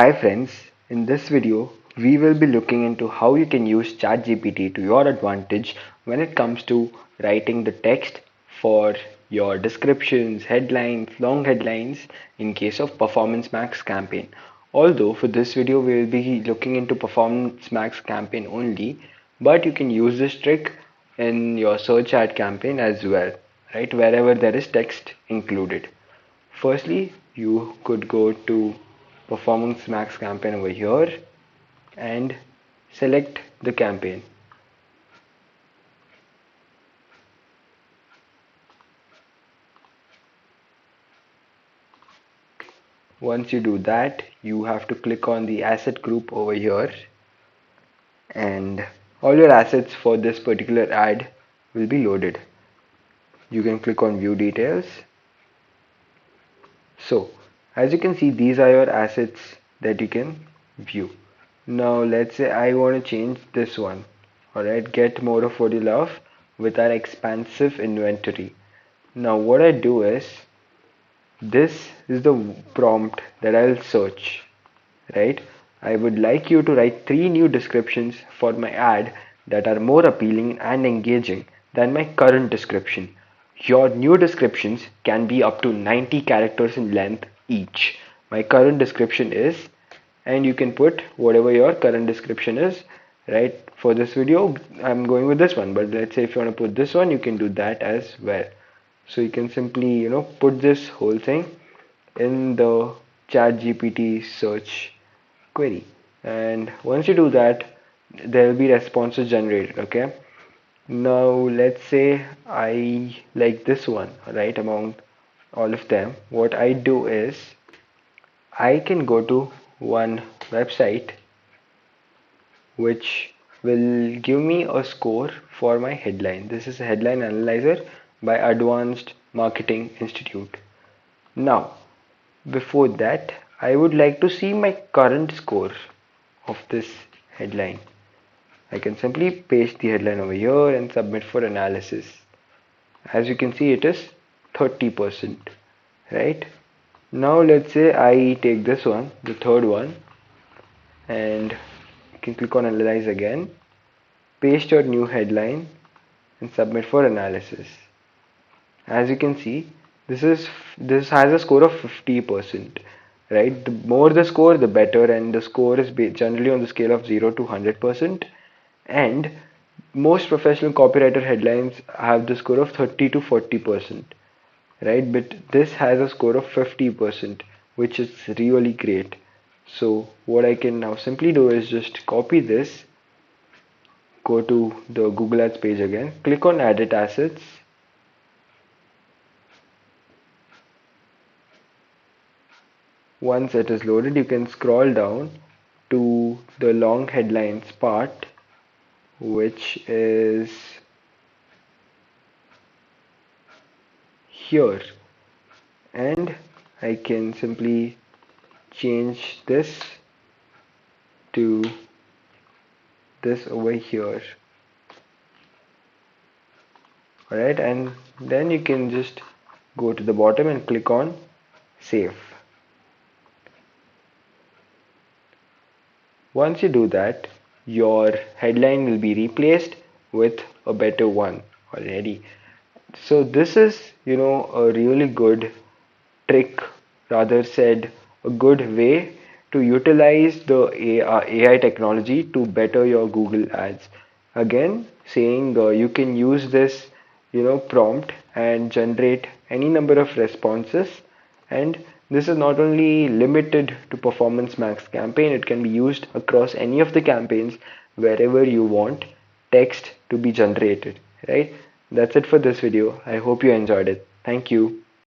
Hi friends, in this video we will be looking into how you can use ChatGPT to your advantage when it comes to writing the text for your descriptions, headlines, long headlines in case of Performance Max campaign. Although for this video we will be looking into Performance Max campaign only, but you can use this trick in your search ad campaign as well, right? Wherever there is text included. Firstly, you could go to Performance Max campaign over here and select the campaign. Once you do that, you have to click on the asset group over here, and all your assets for this particular ad will be loaded. You can click on view details. So, as you can see, these are your assets that you can view. Now, let's say I want to change this one. Alright, get more of what you love with our expansive inventory. Now, what I do is, this is the prompt that I'll search, right? I would like you to write 3 new descriptions for my ad that are more appealing and engaging than my current description. Your new descriptions can be up to 90 characters in length each. My current description is, and you can put whatever your current description is, right? For this video, I'm going with this one, but let's say if you want to put this one, you can do that as well. So you can simply, put this whole thing in the ChatGPT search query, and once you do that, there will be responses generated. Okay, now let's say I like this one, right? Among all of them, what I do is I can go to one website which will give me a score for my headline. This is a headline analyzer by Advanced Marketing Institute. Now, before that, I would like to see my current score of this headline. I can simply paste the headline over here and submit for analysis. As you can see, it is 30%, right? Now let's say I take this one, the third one, and you can click on analyze again, paste your new headline and submit for analysis. As you can see, this has a score of 50%, right? The more the score, the better, and the score is generally on the scale of 0 to 100%. And most professional copywriter headlines have the score of 30 to 40%, right? But this has a score of 50%, which is really great. So what I can now simply do is just copy this, go to the Google Ads page again, click on edit assets. Once it is loaded, you can scroll down to the long headlines part, which is here, and I can simply change this to this over here. Alright, and then you can just go to the bottom and click on save. Once you do that, your headline will be replaced with a better one already. So this is, a really good trick, rather said, a good way to utilize the AI technology to better your Google ads. Again, saying you can use this, prompt and generate any number of responses, and this is not only limited to Performance Max campaign, it can be used across any of the campaigns wherever you want text to be generated, right? That's it for this video. I hope you enjoyed it. Thank you.